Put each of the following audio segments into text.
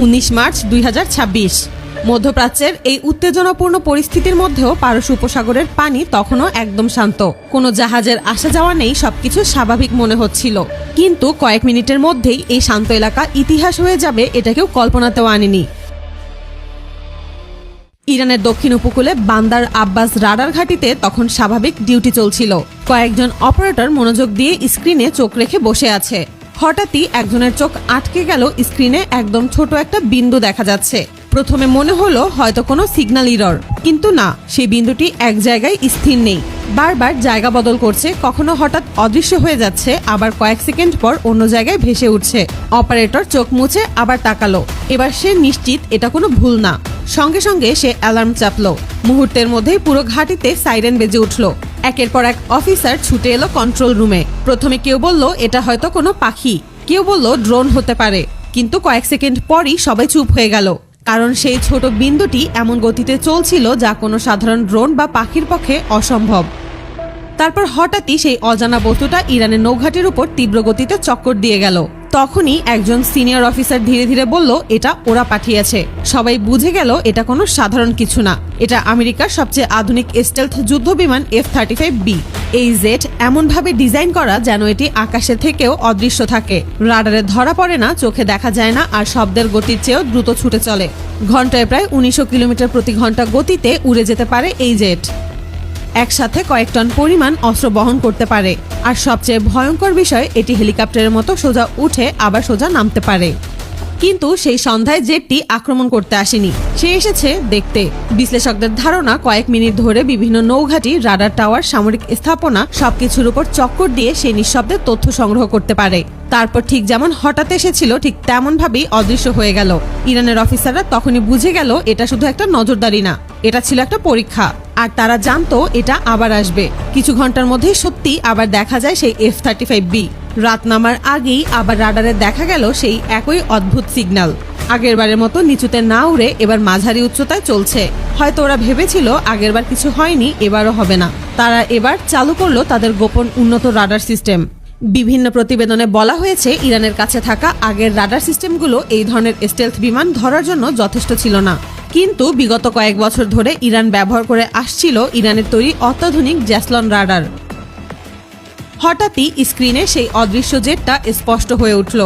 19 March 2026। মধ্যপ্রাচ্যের এই উত্তেজনাপূর্ণ পরিস্থিতির মধ্যেও পারস্য উপসাগরের পানি তখনও একদম শান্ত। কোনো জাহাজের আসা যাওয়া নেই, সবকিছু স্বাভাবিক মনে হচ্ছিল। কিন্তু কয়েক মিনিটের মধ্যেই এই শান্ত এলাকা ইতিহাস হয়ে যাবে এটা কেউ কল্পনাতেও আনেনি। ইরানের দক্ষিণ উপকূলে বান্দার আব্বাস রাডার ঘাঁটিতে তখন স্বাভাবিক ডিউটি চলছিল। কয়েকজন অপারেটর মনোযোগ দিয়ে স্ক্রিনে চোখ রেখে বসে আছে। হঠাৎই একজনের চোখ আটকে গেল। স্ক্রিনে একদম ছোট একটা বিন্দু দেখা যাচ্ছে। প্রথমে মনে হলো হয়তো কোনো সিগন্যাল ইরর, কিন্তু না, সেই বিন্দুটি এক জায়গায় স্থির নেই, বারবার জায়গা বদল করছে। কখনো হঠাৎ অদৃশ্য হয়ে যাচ্ছে, আবার কয়েক সেকেন্ড পর অন্য জায়গায় ভেসে উঠছে। অপারেটর চোখ মুছে আবার তাকালো। এবার সে নিশ্চিত এটা কোনো ভুল না। সঙ্গে সঙ্গে সে অ্যালার্ম চাপলো। মুহূর্তের মধ্যেই পুরো ঘাঁটিতে সাইরেন বেজে উঠল। একের পর এক অফিসার ছুটে এলো কন্ট্রোল রুমে। প্রথমে কেউ বলল এটা হয়তো কোনো পাখি, কেউ বলল ড্রোন হতে পারে, কিন্তু কয়েক সেকেন্ড পরই সবাই চুপ হয়ে গেল। কারণ সেই ছোট বিন্দুটি এমন গতিতে চলছিল যা কোনো সাধারণ ড্রোন বা পাখির পক্ষে অসম্ভব। তারপর হঠাৎই সেই অজানা বস্তুটা ইরানের নৌঘাটির উপর তীব্র গতিতে চক্কর দিয়ে গেল। তখনই একজন সিনিয়র অফিসার ধীরে ধীরে বলল এটা ওরা পাঠিয়েছে। সবাই বুঝে গেল এটা কোনো সাধারণ কিছু না, এটা আমেরিকার সবচেয়ে আধুনিক স্টেলথ যুদ্ধবিমান F-35B। এই জেট এমনভাবে ডিজাইন করা যেন এটি আকাশে থেকেও অদৃশ্য থাকে। রাডারে ধরা পড়ে না, চোখে দেখা যায় না, আর শব্দের গতির চেয়েও দ্রুত ছুটে চলে। ঘন্টায় প্রায় 1900 কিলোমিটার প্রতি ঘন্টা গতিতে উড়ে যেতে পারে এই জেট। একসাথে কয়েক টন পরিমাণ অস্ত্র বহন করতে পারে। আর সবচেয়ে ভয়ঙ্কর বিষয়, এটি হেলিকপ্টারের মতো সোজা উঠে আবার সোজা নামতে পারে। কিন্তু সেই সন্ধ্যায় জেটটি আক্রমণ করতে আসেনি, সে এসেছে দেখতে। বিশ্লেষকদের ধারণা কয়েক মিনিট ধরে বিভিন্ন নৌঘাটি, রাডার টাওয়ার, সামরিক স্থাপনা সবকিছুর উপর চক্কর দিয়ে সে নিঃশব্দে তথ্য সংগ্রহ করতে পারে। তারপর ঠিক যেমন হঠাৎ এসেছিল ঠিক তেমন ভাবেই অদৃশ্য হয়ে গেল। ইরানের অফিসাররা তখনই বুঝে গেল এটা শুধু একটা নজরদারি না, এটা ছিল একটা পরীক্ষা। আর তারা জানতো এটা আবার আসবে। কিছু ঘন্টার মধ্যেই সত্যি আবার দেখা যায় সেই F-35B। রাত নামার আগেই আবার রাডারে দেখা গেল সেই একই অদ্ভুত সিগন্যাল। আগেরবারের মতো নিচুতে না উড়ে এবার মাঝারি উচ্চতায় চলছে। হয়তো ওরা ভেবেছিল আগেরবার কিছু হয়নি, এবারও হবে না। তারা এবার চালু করলো তাদের গোপন উন্নত রাডার সিস্টেম। বিভিন্ন প্রতিবেদনে বলা হয়েছে ইরানের কাছে থাকা আগের রাডার সিস্টেমগুলো এই ধরনের স্টেলথ বিমান ধরার জন্য যথেষ্ট ছিল না। কিন্তু বিগত কয়েক বছর ধরে ইরান ব্যবহার করে আসছিল ইরানের তৈরি অত্যাধুনিক জ্যাসলন রাডার। হঠাৎই স্ক্রিনে সেই অদৃশ্য জেটটা স্পষ্ট হয়ে উঠল।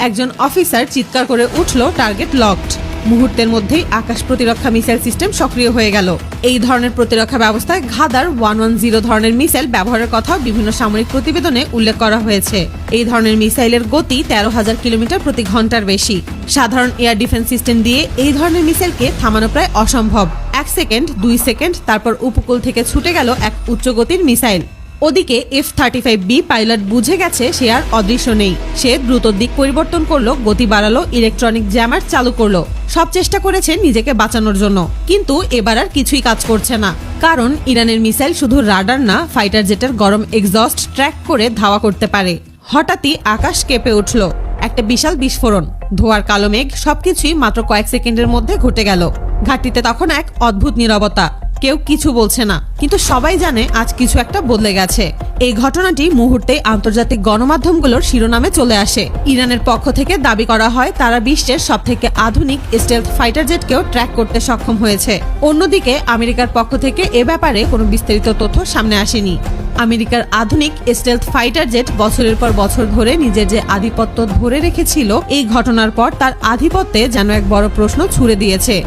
একজন অফিসার চিৎকার করে উঠল, টার্গেট লকড। মুহূর্তের মধ্যেই আকাশ প্রতিরক্ষা মিসাইল সিস্টেম সক্রিয় হয়ে গেল। এই ধরনের প্রতিরক্ষা ব্যবস্থায় ঘাদার 110 ধরনের মিসাইল ব্যবহারের কথা বিভিন্ন সামরিক প্রতিবেদনে উল্লেখ করা হয়েছে। এই ধরনের মিসাইলের গতি 13,000 কিলোমিটার প্রতি ঘন্টার বেশি। সাধারণ এয়ার ডিফেন্স সিস্টেম দিয়ে এই ধরনের মিসাইলকে থামানো প্রায় অসম্ভব। 1 সেকেন্ড, 2 সেকেন্ড, তারপর উপকূল থেকে ছুটে গেল এক উচ্চ গতির মিসাইল। ওদিকে F-35B পাইলট বুঝে গেছে সে আর অদৃশ্য নেই। সে দ্রুত দিক পরিবর্তন করলো, গতি বাড়ালো, ইলেকট্রনিক জ্যামার চালু করলো। সব চেষ্টা করেছে নিজেকে বাঁচানোর জন্য, কিন্তু এবার আর কিছুই কাজ করছে না। কারণ ইরানের মিসাইল শুধু রাডার না, ফাইটার জেটের গরম এক্সস্ট ট্র্যাক করে ধাওয়া করতে পারে। হঠাৎই আকাশ কেঁপে উঠল, একটা বিশাল বিস্ফোরণ, ধোঁয়ার কালো মেঘ, সবকিছুই মাত্র কয়েক সেকেন্ডের মধ্যে ঘটে গেল। ঘাটিতে তখন এক অদ্ভুত নীরবতা। কেউ কিছু বলছে না, কিন্তু সবাই জানে আজ কিছু একটা বদলে গেছে। এই ঘটনাটি মুহূর্তে আন্তর্জাতিক গণমাধ্যমগুলোর শিরোনামে চলে আসে। ইরানের পক্ষ থেকে দাবি করা হয় তারা বিশ্বের সবথেকে আধুনিক স্টেলথ ফাইটার জেটকেও ট্র্যাক করতে সক্ষম হয়েছে। অন্যদিকে আমেরিকার পক্ষ থেকে এ ব্যাপারে কোনো বিস্তারিত তথ্য সামনে আসেনি। আমেরিকার আধুনিক স্টেলথ ফাইটার জেট বছরের পর বছর ধরে নিজের যে আধিপত্য ধরে রেখেছিল, এই ঘটনার পর তার আধিপত্যে যেন এক বড় প্রশ্ন ছুড়ে দিয়েছে।